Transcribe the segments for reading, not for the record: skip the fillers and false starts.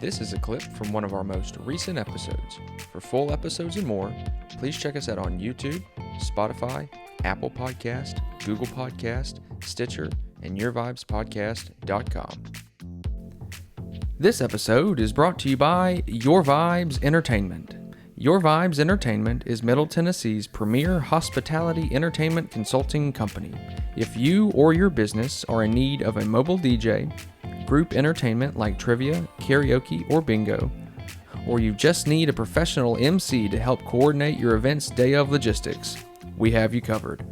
This is a clip from one of our most recent episodes. For full episodes and more, please check us out on YouTube, Spotify, Apple Podcast, Google Podcast, Stitcher, and YourVibesPodcast.com. This episode is brought to you by Your Vibes Entertainment. Your Vibes Entertainment is Middle Tennessee's premier hospitality entertainment consulting company. If you or your business are in need of a mobile DJ, group entertainment like trivia, karaoke, or bingo, or you just need a professional MC to help coordinate your event's day of logistics, we have you covered.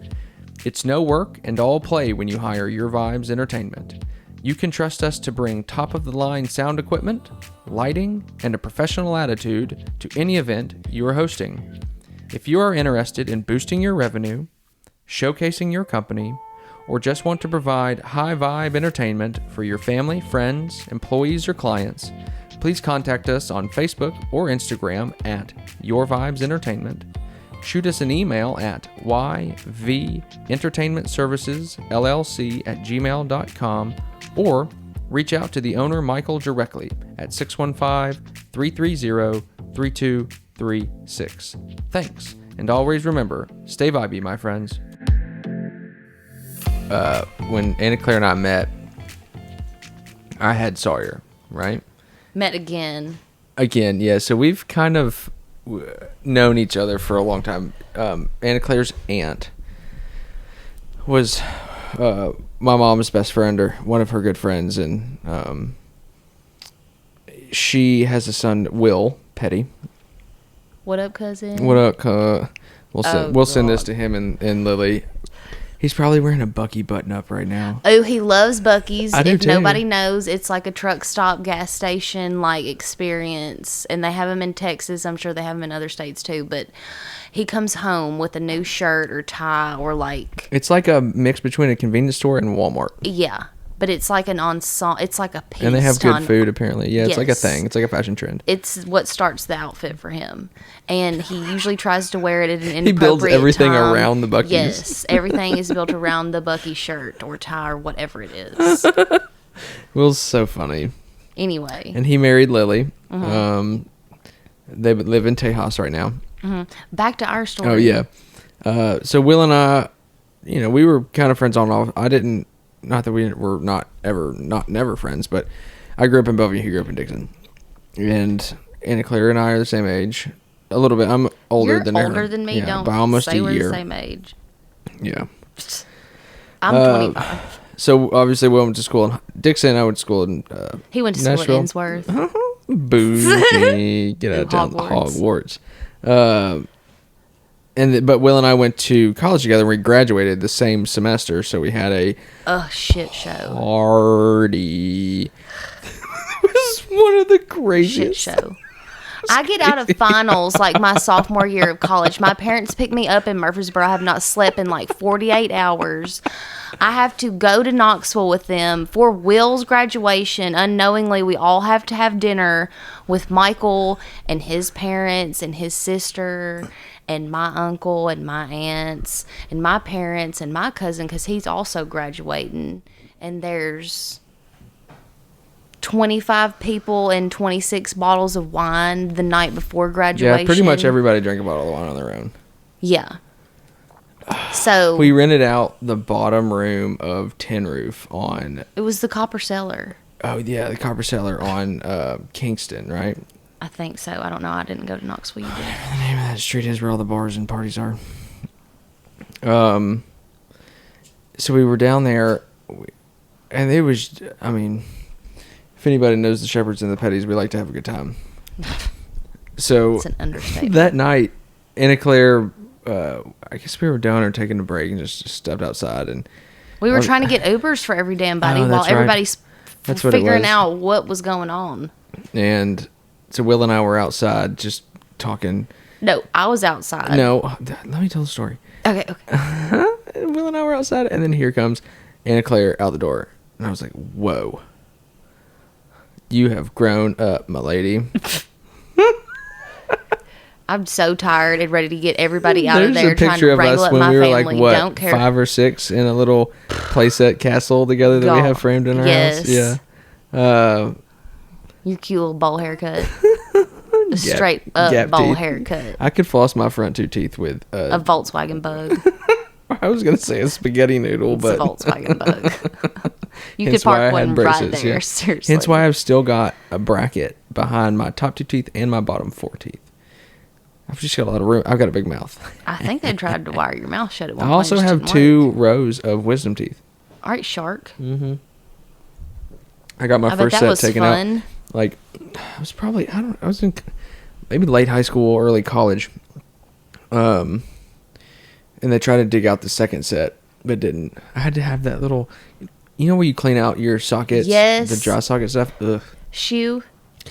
It's no work and all play when you hire Your Vibes Entertainment. You can trust us to bring top-of-the-line sound equipment, lighting, and a professional attitude to any event you are hosting. If you are interested in boosting your revenue, showcasing your company, or just want to provide high-vibe entertainment for your family, friends, employees, or clients, please contact us on Facebook or Instagram at Your Vibes Entertainment. Shoot us an email at yventertainmentservicesllc@gmail.com or reach out to the owner Michael directly at 615-330-3236. Thanks, and always remember, stay vibey, my friends. When Anna Claire and I met, I had Sawyer, right? Met again. Again, yeah. So we've kind of known each other for a long time. Anna Claire's aunt was my mom's best friend, or one of her good friends, and she has a son, Will Petty. What up, cousin? What up, we'll send this to him and Lily. He's probably wearing a Bucky button-up right now. Oh, he loves Buc-ee's. I do if too. Nobody knows, it's like a truck stop, gas station like experience, and they have them in Texas. I'm sure they have them in other states too. But he comes home with a new shirt or tie or like. It's like a mix between a convenience store and Walmart. Yeah, but it's like an ensemble. It's like a piece. And they have good food apparently. Yeah, it's yes. like a thing. It's like a fashion trend. It's what starts the outfit for him, and he usually tries to wear it at an inappropriate He builds everything time. around the Buc-ee's. Yes, everything is built around the Buc-ee shirt or tie or whatever it is. Will's so funny. Anyway, and he married Lily. Mm-hmm. They live in Tejas right now. Mm-hmm. Back to our story. Oh yeah. So Will and I, we were kind of friends on and off. Not that we were never friends, but I grew up in Bellevue, he grew up in Dixon. And Anna Claire and I are the same age. A little bit. I'm older You're than her. older than me. Yeah, Don't by almost say a we're year. the same age. Yeah. I'm 25. So obviously we went to school in Dixon. I went to school in He went to school Nashville. at Innsworth. Bougie. Get out of town. Hogwarts. But Will and I went to college together. We graduated the same semester, so we had a shit show. Party. It was one of the craziest. Shit show. I get out of finals like my sophomore year of college. My parents pick me up in Murfreesboro. I have not slept in like 48 hours. I have to go to Knoxville with them for Will's graduation. Unknowingly, we all have to have dinner with Michael and his parents and his sister and my uncle and my aunts and my parents and my cousin, because he's also graduating. And there's 25 people and 26 bottles of wine the night before graduation. Yeah, pretty much everybody drank a bottle of wine on their own. Yeah. So we rented out the bottom room of Tin Roof on... It was the Copper Cellar. Oh, yeah, the Copper Cellar on Kingston, right? I think so. I don't know. I didn't go to Knoxville. You did. The name of that street is where all the bars and parties are. So we were down there, and it was, if anybody knows the Shepherds and the Petties, we like to have a good time. So it's an understatement. That night, Anna Claire, I guess we were done or taking a break and just stepped outside. And we were trying to get Ubers for every damn body while everybody's figuring out what was going on. And so Will and I were outside just talking. No, I was outside. No, let me tell the story. Okay. Will and I were outside, and then here comes Anna Claire out the door. And I was like, whoa. You have grown up, my lady. I'm so tired and ready to get everybody out of there. There's a picture of us when we were like, what, Don't care. 5 or 6 in a little playset castle together that we have framed in our house? Yeah. Your cute little bowl haircut. A straight up gap bowl teeth. haircut. I could floss my front 2 teeth with A Volkswagen Bug. I was gonna say a spaghetti noodle, It's but a Volkswagen Bug. You could hence why park I had one braces, right there. yeah. Seriously. Hence why I've still got a bracket behind my top 2 teeth and my bottom 4 teeth. I've just got a lot of room. I've got a big mouth. I think they tried to wire your mouth shut at one I point. also It just have didn't 2 work. rows of wisdom teeth. All right, Shark. I got my I bet first that set was taken fun. out. Like, I was probably, I was in maybe late high school, early college. And they tried to dig out the second set, but didn't. I had to have that little, where you clean out your sockets? Yes. The dry socket stuff? Ugh. Shoe.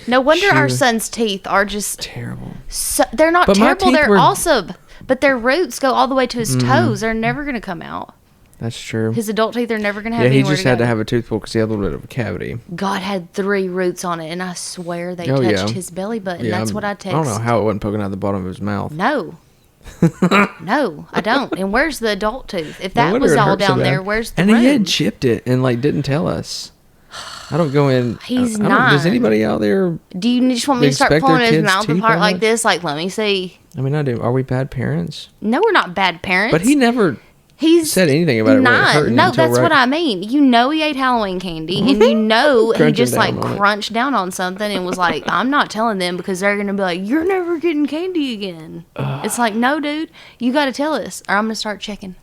No wonder our Shoe. son's teeth are just Terrible. so, they're not But my terrible. teeth They're were- awesome. But their roots go all the way to his toes. They're never going to come out. That's true. His adult teeth are never going to have Yeah, he anywhere just to had go. to have a tooth pulled because he had a little bit of a cavity. God had 3 roots on it, and I swear they Oh, touched yeah. his belly button. Yeah, That's what I text. I don't know how it wasn't poking out the bottom of his mouth. No. No, I don't. And where's the adult tooth? If No that wonder was it all hurt so down bad. there, where's the And room? he had chipped it and didn't tell us. I don't go in. He's I don't- Does 9. anybody out there? Do you just want me to start expect their pulling his kids' mouth teeth apart that like much? this? Like, let me see. I mean, I do. Are we bad parents? No, we're not bad parents. But he never He's said anything about it really 9. hurting No, until that's right. what I mean. You know he ate Halloween candy, and you know he Crunching just down on it. crunched down on something and was like, "I'm not telling them because they're gonna be like, you're never getting candy again." It's like, no, dude, you got to tell us, or I'm gonna start checking.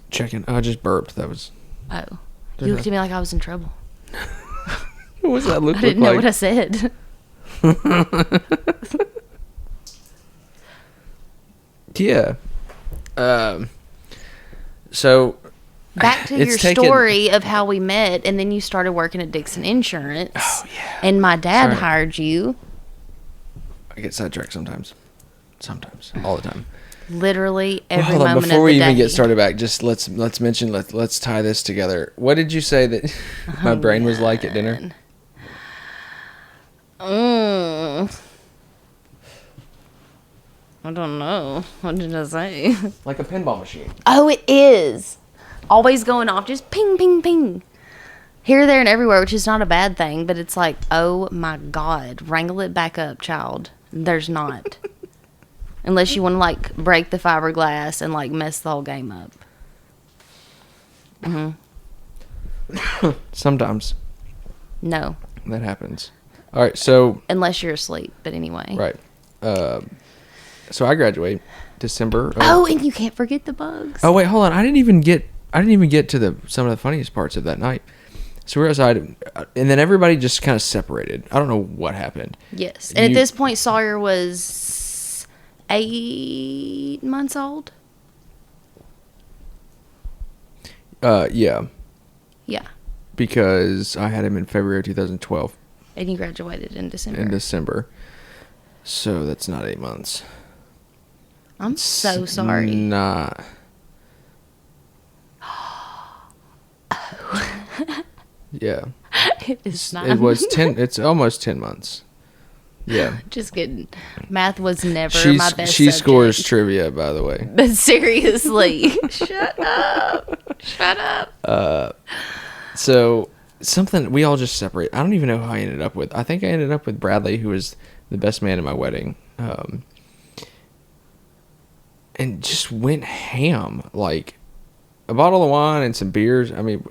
Checking. I just burped. That was. Oh, you looked at me like I was in trouble. What was that look I didn't know like? what I said. Yeah. So Back to It's your taken- story of how we met, and then you started working at Dixon Insurance. Oh, yeah. And my dad Sorry. hired you. I get sidetracked sometimes. All the time. Literally every Hold on, moment before of we the even day. get started back, just let's mention let's tie this together. What did you say that my brain was like at dinner? I don't know. What did I say? Like a pinball machine. Oh, it is. Always going off, just ping, ping, ping. Here, there, and everywhere, which is not a bad thing, but it's like, oh my God, wrangle it back up, child. There's not. Unless you want to, like, break the fiberglass and, like, mess the whole game up. Sometimes No. that happens. All right, so Unless you're asleep, but anyway. right. So I graduate December. Oh, and you can't forget the bugs. Oh wait, hold on. I didn't even get to some of the funniest parts of that night. So we're outside, and then everybody just kind of separated. I don't know what happened. Yes. And at You- this point, Sawyer was 8 months old. Yeah, Yeah. because I had him in February 2012 And you graduated in December. in December. So that's not 8 months. I'm so sorry. Nah. Yeah. It is not. It was 10. It's almost 10 months. Yeah. Just kidding. Math was never my best She subject. scores trivia, by the way. But seriously. Shut up. Shut up. So something we all just separate. I don't even know who I ended up with. I think I ended up with Bradley, who was the best man at my wedding, and just went ham, like a bottle of wine and some beers. I mean,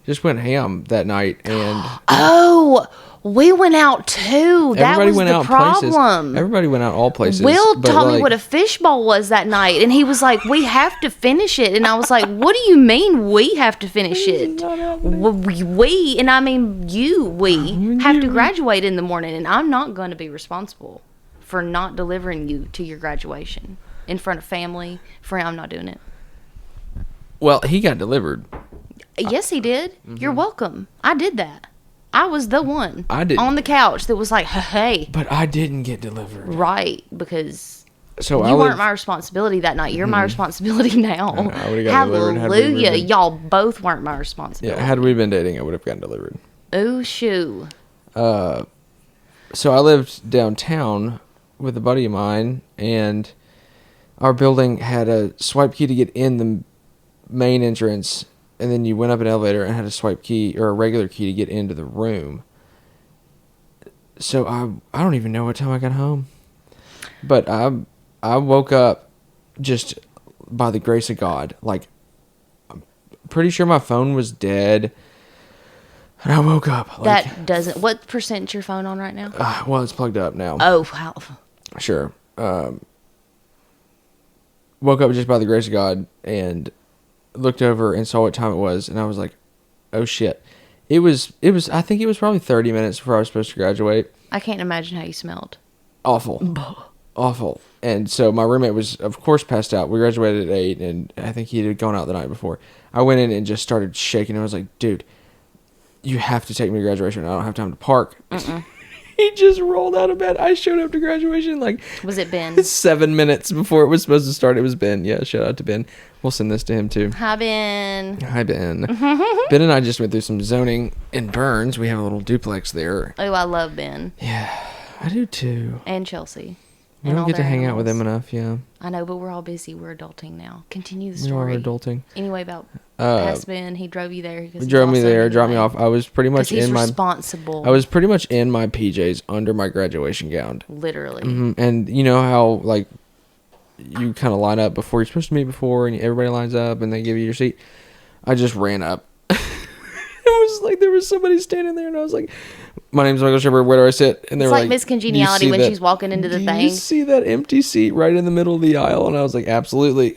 just went ham that night, and Oh, we went out too. That everybody was went the out problem. places. Everybody went out all places. Will but, taught me like, what a fishbowl was that night, and he was like, "We have to finish it." And I was like, "What do you mean we have to finish it? We and I mean you. We have to graduate in the morning, and I'm not going to be responsible for not delivering you to your graduation in front of family, friend. I'm not doing it." Well, he got delivered. Yes, he did. You're welcome. I did that. I was the one I didn't. on the couch that was like, "Hey." But I didn't get delivered. Right, because So you weren't my responsibility that night. You're my responsibility now. I would've gotten delivered had we Hallelujah. been- Y'all both weren't my Yeah, responsibility. had we been dating, I would have gotten delivered. Ooh, shoo. So I lived downtown with a buddy of mine, and our building had a swipe key to get in the main entrance, and then you went up an elevator and had a swipe key or a regular key to get into the room. So I don't even know what time I got home, but I woke up just by the grace of God. Like, I'm pretty sure my phone was dead, and I woke up. Like, That doesn't. What percent's your phone on right now? Well, it's plugged up now. Oh, wow. Sure. Woke up just by the grace of God and looked over and saw what time it was, and I was like, "Oh shit!" It was. I think it was probably 30 minutes before I was supposed to graduate. I can't imagine how you smelled. Awful. Awful. And so my roommate was, of course, passed out. We graduated at 8, and I think he had gone out the night before. I went in and just started shaking. I was like, dude, you have to take me to graduation. I don't have time to park. He just rolled out of bed. I showed up to graduation like... Was it Ben? 7 minutes before it was supposed to start. It was Ben. Yeah, shout out to Ben. We'll send this to him, too. Hi, Ben. Hi, Ben. Ben and I just went through some zoning in Burns. We have a little duplex there. Oh, I love Ben. Yeah, I do, too. And Chelsea. We don't get to hang out with them enough, yeah. I know, but we're all busy. We're adulting now. Continue the We story. are adulting. Anyway, about past Ben, he drove you there. He drove me there, dropped me off. I was pretty much he's in my... responsible. I was pretty much in my PJs under my graduation gown. Literally. And you know how, like, you kind of line up before you're supposed to meet before, and everybody lines up, and they give you your seat? I just ran up. It was like there was somebody standing there, and I was like, "My name's Michael Shepard. Where do I sit?" And they It's were like Miss Congeniality when she's walking into the do thing. You see that empty seat right in the middle of the aisle? And I was like, "Absolutely."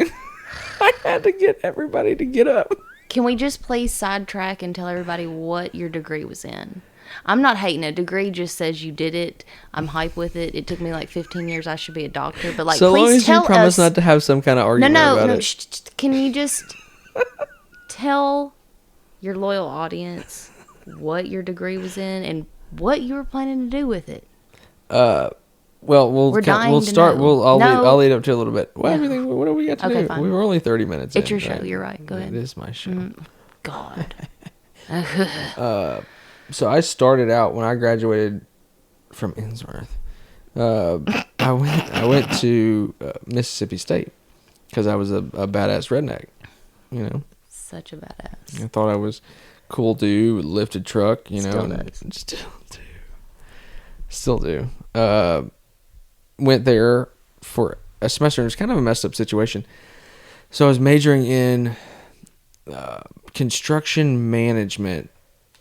I had to get everybody to get up. Can we just please sidetrack and tell everybody what your degree was in? I'm not hating it. Degree just says you did it. I'm hype with it. It took me like 15 years. I should be a doctor. But like, so please long as tell you promise us. not to have some kind of argument about it. Can you just tell your loyal audience what your degree was in and what you were planning to do with it? Well, we'll start. I'll lead up to a little bit. What do we got to do? Fine. We were only 30 minutes. It's your show. You're right. Go ahead. It is my show. God. So I started out when I graduated from Innsmouth. I went to Mississippi State because I was a badass redneck. You know, Such a badass. I thought I was cool dude, lifted truck. You know, Still and does. Still do. Went there for a semester. It was kind of a messed up situation. So I was majoring in construction management.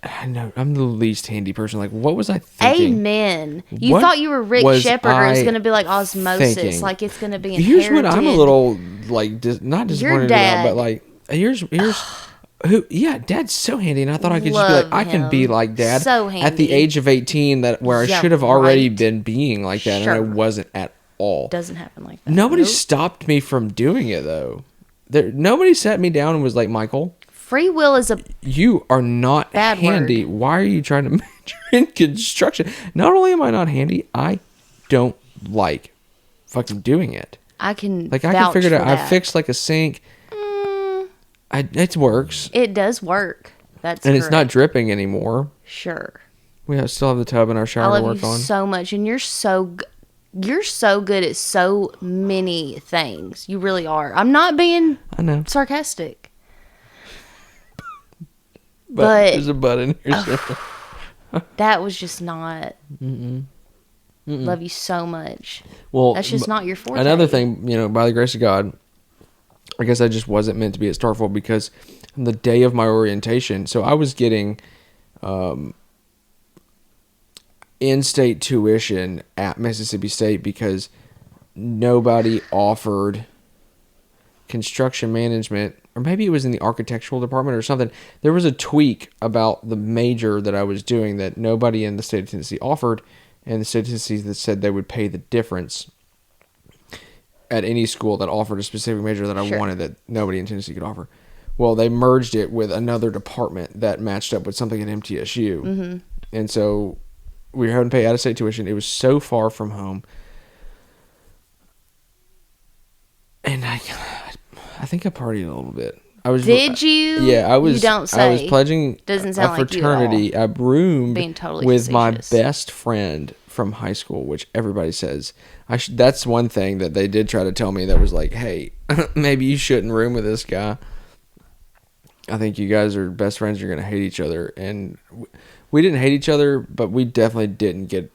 I know I'm the least handy person. Like, what was I thinking? Amen. You thought you were Rick Shepard, or it's going to be like osmosis, thinking? like it's going to be inherited. Here's what I'm a little like, not disappointed about, but like, here's who. Yeah, Dad's so handy, and I thought I could just be like, I can be like Dad So handy. at the age of 18, where I should have already been being like that, and I wasn't at all. Doesn't happen like that. Nobody stopped me from doing it though. Nobody sat me down and was like, Michael, free will is you are not bad handy. word. Why are you trying to major in construction? Not only am I not handy, I don't like fucking doing it. I can figure it out. I I fixed like a sink. It works. It does work. That's and correct. It's not dripping anymore. Sure. We still have the tub in our shower to work on. I love you so much, and you're so good at so many things. You really are. I'm not being sarcastic. But there's a but in here. That was just not. Love you so much. Well, that's just not your forte. Another thing, by the grace of God, I guess I just wasn't meant to be at Starkville because on the day of my orientation, so I was getting in-state tuition at Mississippi State because nobody offered construction management, or maybe it was in the architectural department or something. There was a tweak about the major that I was doing that nobody in the state of Tennessee offered, and the state of Tennessee that said they would pay the difference at any school that offered a specific major that I wanted that nobody in Tennessee could offer. Well, they merged it with another department that matched up with something at MTSU. And so we were having to pay out-of-state tuition. It was so far from home. And I think I partied a little bit. Did you? Yeah, I was. You don't say. I was pledging Doesn't sound a fraternity. I roomed with my best friend from high school, which everybody says that's one thing that they did try to tell me that was like, hey, maybe you shouldn't room with this guy. I think you guys are best friends. You're gonna hate each other, and we didn't hate each other, but we definitely didn't get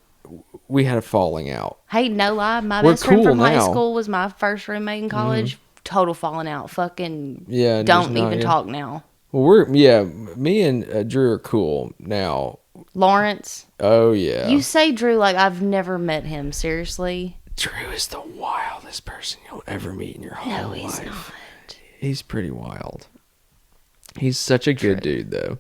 we had a falling out. Hey, no lie. My We're best friend cool from high now. school was my first roommate in college. Total falling out. Fucking Yeah, just don't not even good. talk now. Well, me and Drew are cool now. Lawrence, Oh, yeah. you say Drew like I've never met him. Seriously? Drew is the wildest person you'll ever meet in your whole life. No, he's not. He's pretty wild. He's such a good dude, though.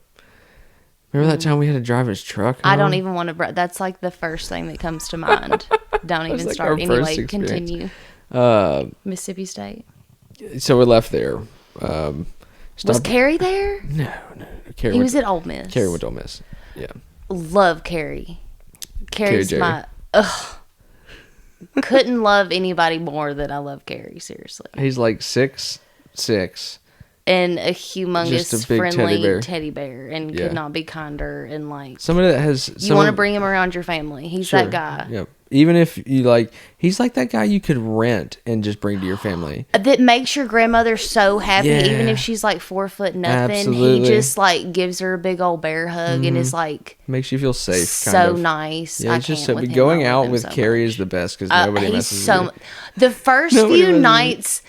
Remember that time we had to drive his truck home? I don't even want to. That's like the first thing that comes to mind. Don't even like start. our first Anyway, experience. continue. Mississippi State. So we left there. Was Stopped- Carrie there? No. Carrie He went, was at Ole Miss. Carrie went to Ole Miss. Yeah. Love Carrie. Carrie's Jerry. my. Couldn't love anybody more than I love Carrie. Seriously. He's like 6'6". And a humongous, Just a big friendly teddy bear. and Yeah. could not be kinder. And like, Somebody that has... you want to bring him around your family. He's that guy. Yep. Even if you like... He's like that guy you could rent and just bring to your family. That makes your grandmother so happy, Yeah. even if she's like 4'0" nothing. Absolutely. He just like gives her a big old bear hug and is like Makes you feel safe, so kind of. nice. Yeah, I it's just can't so... with him. Going I love out him with so Carrie much. is the best because nobody He's messes so. with you. The first Nobody messes few with you. nights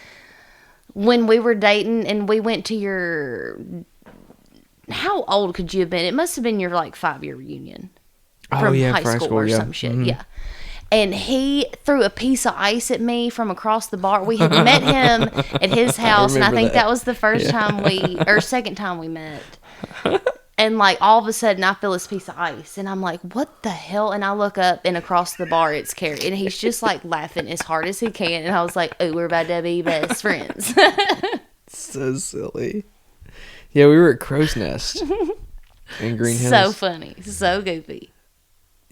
when we were dating and we went to your. How old could you have been? It must have been your like 5-year reunion from high for school or some shit. Yeah. And he threw a piece of ice at me from across the bar. We had met him at his house, and I remember think that. that was the first time or second time we met. And like all of a sudden, I feel this piece of ice, and I'm like, "What the hell?" And I look up, and across the bar, it's Carrie, and he's just like laughing as hard as he can. And I was like, "Oh, we're about to be best friends." So silly. Yeah, we were at Crow's Nest in Green Hills. So funny, so goofy.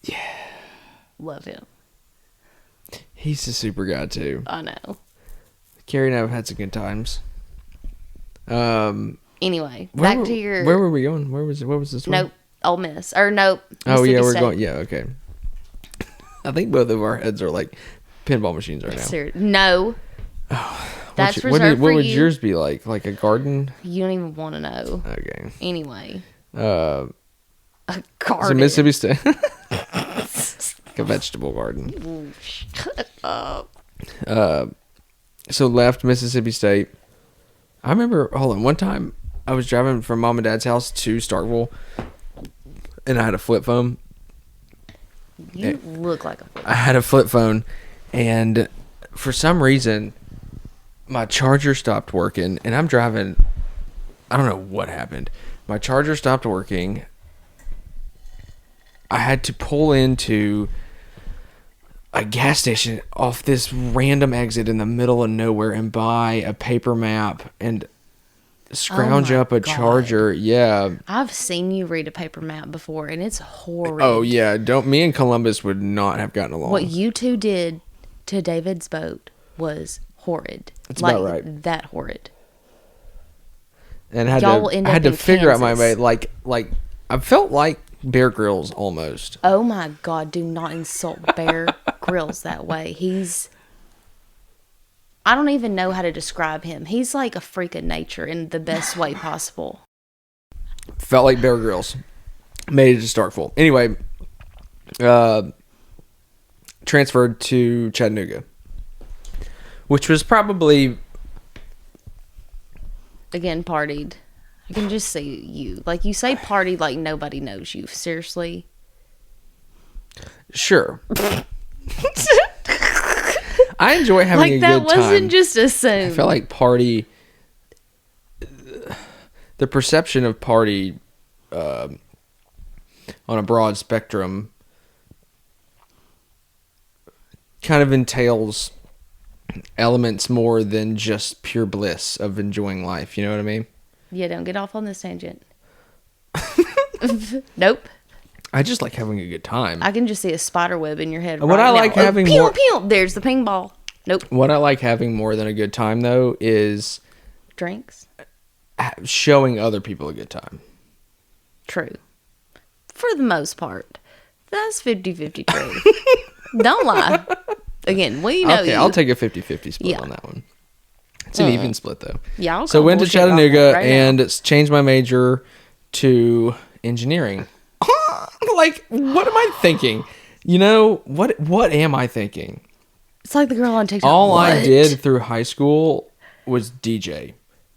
Yeah, love him. He's a super guy too. I know. Carrie and I have had some good times. Anyway, back to your. Where were we going? What was this one? Nope, Ole Miss or nope. Oh yeah, Mississippi we're State. going. Yeah, okay. I think both of our heads are like pinball machines right now. No. That's What reserved for would you. yours be like? Like a garden? You don't even want to know. Okay. Anyway, A garden. Mississippi State. Like a vegetable garden. Shut up. So left Mississippi State. I remember, hold on, one time I was driving from mom and dad's house to Starkville, and I had a flip phone. You look like a fool. I had a flip phone, and for some reason, my charger stopped working, and I'm driving. I don't know what happened. My charger stopped working. I had to pull into a gas station off this random exit in the middle of nowhere and buy a paper map and scrounge my up a God. charger. Yeah. I've seen you read a paper map before, and it's horrid. Oh yeah. Me and Columbus would not have gotten along. What you two did to David's boat was horrid. That's like, about right. That horrid. And I Y'all end had up to in figure out my Kansas. way. Like I felt like Bear Grylls almost. Oh my God, do not insult Bear Grylls that way. I don't even know how to describe him. He's like a freak of nature in the best way possible. Felt like Bear Grylls. Made it to Starkville. Anyway, transferred to Chattanooga, which was probably... Again, partied. I can just see you. Like, you say partied like nobody knows you. Seriously? Sure. I enjoy having a Like, that good time. wasn't just I assumed. felt like party... The perception of party on a broad spectrum kind of entails elements more than just pure bliss of enjoying life. You know what I mean? Yeah, don't get off on this tangent. Nope. I just like having a good time. I can just see a spider web in your head. What right I now. like having pew, more- pew. There's the ping ball. Nope. What I like having more than a good time, though, is Drinks. showing other people a good time. True. For the most part. That's 50-50 true. Don't lie. Again, we know Okay, you. I'll take a 50-50 split Yeah. on that one. It's an even split, though. Yeah, I'll So call went to bullshit on Chattanooga that right now. and changed my major to engineering. Like, what am I thinking? You know, what am I thinking? It's like the girl on TikTok. All What? I did through high school was DJ.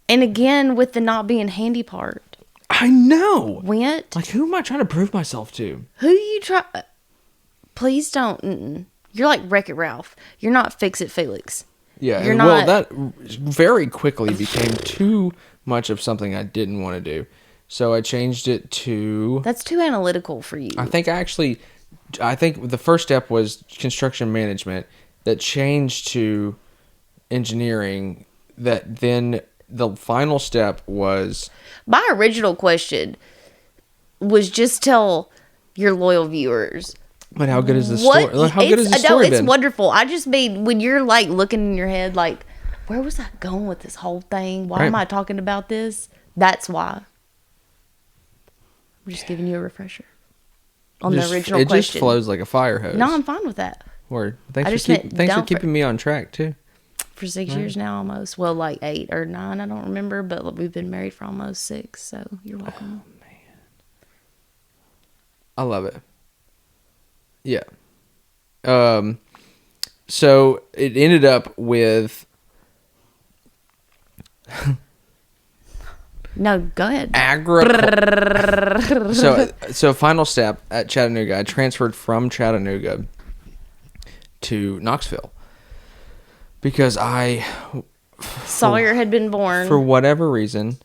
And again, with the not being handy part. I know. Went. Like, who am I trying to prove myself to? Who you try... Please don't. You're like Wreck-It Ralph. You're not Fix-It Felix. Yeah, You're well, not... that very quickly became too much of something I didn't want to do. So I changed it to... That's too analytical for you. I think the first step was construction management that changed to engineering, that then the final step was... My original question was just tell your loyal viewers... But how good is the story? How good is the story it's been? wonderful. I just mean, when you're like looking in your head, like, where was I going with this whole thing? Why am I talking about this? That's why. I'm just giving you a refresher on the original question. It just flows like a fire hose. No, I'm fine with that. Word. Thanks for keeping me on track too. For 6 years now, almost. Well, like 8 or 9, I don't remember, but we've been married for almost 6. So you're welcome. Oh, man, I love it. Yeah. So it ended up with... No, go ahead. So final step at Chattanooga, I transferred from Chattanooga to Knoxville because Sawyer had been born. For whatever reason.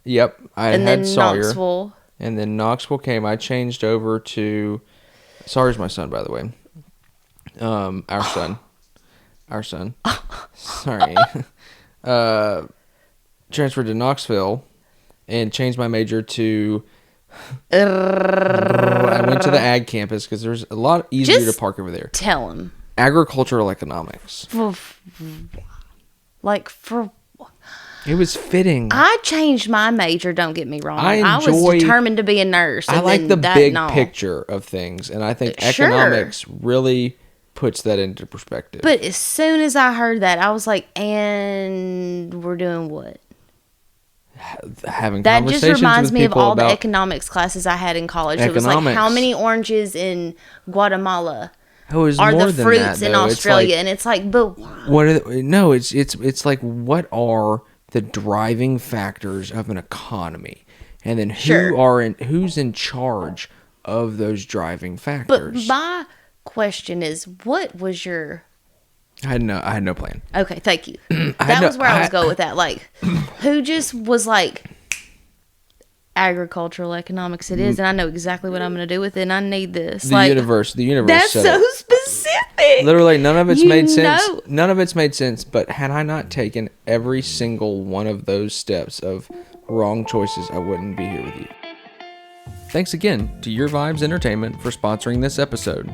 Yep, I had Sawyer. Knoxville. And then Knoxville came. I changed over to... Sawyer's my son, by the way. Our son. Sorry. Transferred to Knoxville and changed my major to... I went to the ag campus because there's a lot easier to park over there. Tell him. Agricultural economics. It was fitting. I changed my major, don't get me wrong. I was determined to be a nurse. I like the big picture of things, and I think economics really puts that into perspective. But as soon as I heard that, I was like, and we're doing what? Having that conversations just reminds with me of people all the about economics classes I had in college. It was like, how many oranges in Guatemala are the fruits in Australia? And it's like, but what are it's like, what are the driving factors of an economy, and then who's in charge of those driving factors? But my question is, what was your... I had no plan. Okay, thank you. That was where I was going with that. Like, who just was like, agricultural economics it is, and I know exactly what I'm going to do with it, and I need this. The universe. That's so specific. Literally, none of it's made sense. None of it's made sense, but had I not taken every single one of those steps of wrong choices, I wouldn't be here with you. Thanks again to Your Vibes Entertainment for sponsoring this episode.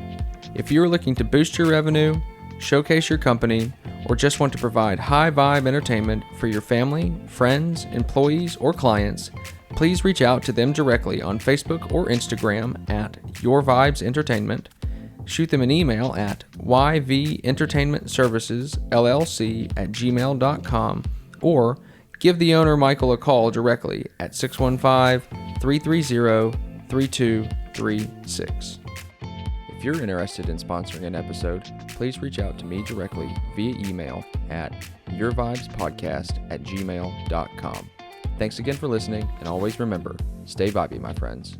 If you are looking to boost your revenue, showcase your company, or just want to provide high vibe entertainment for your family, friends, employees, or clients, please reach out to them directly on Facebook or Instagram at Your Vibes Entertainment. Shoot them an email at yventertainmentservicesllc@gmail.com, or give the owner Michael a call directly at 615-330-3236. If you're interested in sponsoring an episode, please reach out to me directly via email at yourvibespodcast@gmail.com. Thanks again for listening, and always remember, stay vibey, my friends.